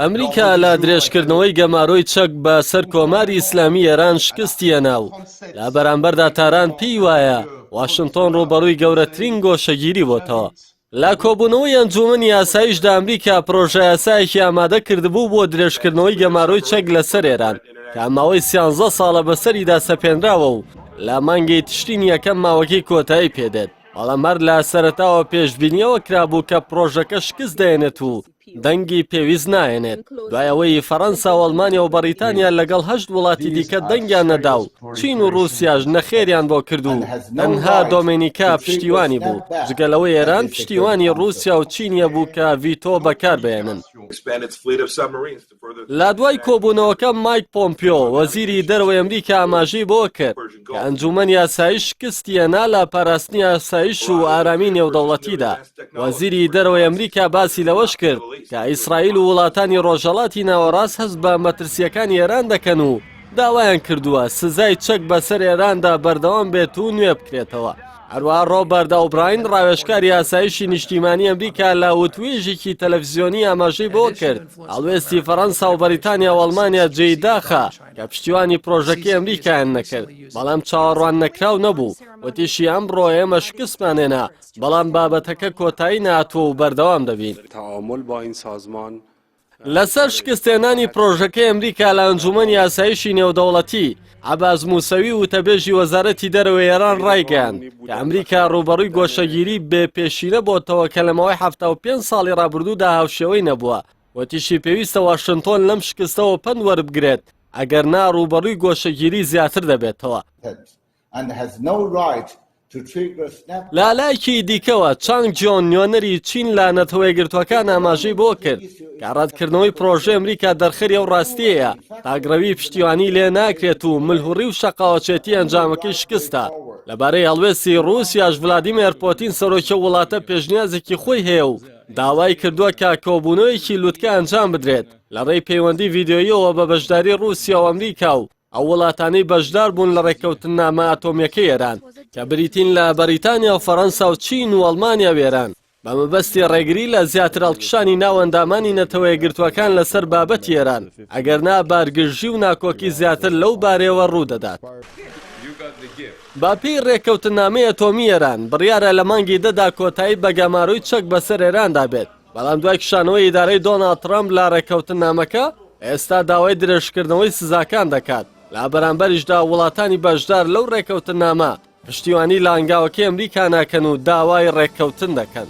ئەمریکا لە درێژکردنەوەی گەماڕۆی چەک بە سەر کۆماری ئیسلامی ئێران شکستی هێنا و لە بەرامبەردا تاران پێی وایە واشنتۆن ڕوبەڕووی گەورەترین گۆشەگیری بۆتەوە. لە کۆبوونەوەی ئەنجومەنی یاساییشدا ئەمریکا پرۆژە یاسایەکی ئامادە کردبوو بۆ درێژکردنەوەی گەماڕۆی چەک لەسەر ئێران کە ماوەی 13 ساڵە بەسەریدا سەپێنراوە و لە مانگی تشرین یەکەم ماوەکەی کۆتایی پێدێت. بەڵام هەر لە سەرەتاوە پێشبینیەوە کرابوو کە پرۆژەکە شکست دێنێت و دەنگی پێویست نایەنێت. دوایەوەی فەڕەنسا و ئەڵمانیا و بەریتانیا لەگەڵ 8 وڵاتی دیکە دەنگیان نەدا و چین و رووسیاش نەخێریان بۆ کرد و تەنها دۆمینیکا پشتیوانی بوو. جگەلەوەی ئێران پشتیوانی رووسیا و چینیە بوو کە ڤیتۆ بەکاربهێنن. لە دوای کۆبوونەوەکە مایک پۆمپیۆ وەزیری دەرەوەی ئەمریکا ئاماژەی بۆ کرد کە ئەنجومەنی یاسایی شکستی هێنا لە پاراستنی یاساییش و ئارامی نێودەوڵەتیدا. وەزیری دەرەوەی ئەمریکا باسی لەوەش کرد کە ئیسرائیل و وڵاتانی ڕۆژهەڵاتی ناوەڕاست هەست بە مەترسیەکانی ئێران دەکەن و داوایان کردووە سزای چەک بەسەر ئێراندا بەردەوام بێت و نوێ بکرێتەوە. هەروەها ڕۆبەرت ئۆبراین ڕاوێژکاری یاساییشی نیشتیمانی ئەمریکا لە وتوێژێکی تەلەڤیزیۆنی ئاماژەی بۆ کرد هەڵوێستی فەڕەنسا و بەریتانیا و ئەڵمانیا جێی داخە کە پشتیوانی پرۆژەکەی ئەمریکایان نەکرد، بەڵام چاوەڕوان نەکراو نەبوو. وتیشی ئەمڕۆ ئێمە شکستمان هێنا، بەڵام بابەتەکە کۆتایی ناتوە و بەردەوام دەبین. لەسەر شکستێنانی پرۆژەکەی ئەمریکا لە ئەنجومەنی یاساییشی نێودەوڵەتی عەباس موسەوی وتەبێژی وەزارەتی دەرەوەی ئێران ڕایگەیاند کە ئەمریکا ڕوبەڕووی گۆشەگیری بێپێشینە بۆتەوە کە لە ماوەی 75 ساڵی ڕابردوودا هاوشێوەی نەبووە. وتیشی پێویستە واشنتۆن لەم شکستەوە پند وەربگرێت، ئەگەر نا ڕوبەڕووی گۆشەگیری زیاتر دەبێتەوە. لە لایەکی دیکەوە چانگ جۆن نوێنەری چین لە نەتەوە یەکگرتووەکان ئاماژەی بۆ کرد کە ڕەتکردنەوەی پرۆژەی ئەمریکا دەرخەری ئەو ڕاستیەیە تاگرەوی پشتیوانی لێ ناکرێت و ملهوڕی و شەقاوەچێتی ئەنجامەکەی شکستە. لەبارەی هەڵوێستی رووسیاش ڤلادیمیر پۆتین سەرۆکیە وڵاتە پێشنیازێکی خۆی هەیە و داوای کردووە کە کۆبوونەوەیەکی لووتکە ئەنجام بدرێت لە ڕێی پەیوەندی ڤیدیۆیەوە بە بەشداری رووسیا و ئەمریکا و ئەو وڵاتانەی بەشدار بوون لە ڕێککەوتنامە ئاتۆمیەکەی ئێران کە بریتین لە بەریتانیا و فەڕەنسا و چین و ئەڵمانیا و ئێران بە مەبەستی ڕێگری لە زیاتر هەڵکشانی ناوەندامانی نەتەوە یەکگرتووەکان لەسەر بابەتی ئێران، ئەگەر نا بارگژی و ناکۆکی زیاتر لەو بارەوە ڕوودەدات. باپی ڕێککەوتنامەی ئەتۆمی ئێران بڕیارە لە مانگی دەدا کۆتایی بە گەماڕۆی چەک بەسەر ئێراندا بێت، بەڵام دوای کشانەوەی ئیدارەی دۆناڵد ترەمپ لە ڕێککەوتنامەکە ئێستا داوای درێژکردنەوەی سزاکان دەکات. لە بەرامبەریشدا وڵاتانی بەشدار لەو ڕێککەوتنامە پشتیوانی لە ئەنگاوەکەی ئەمریکا ناکەن و داوای ڕێککەوتن دەکەن.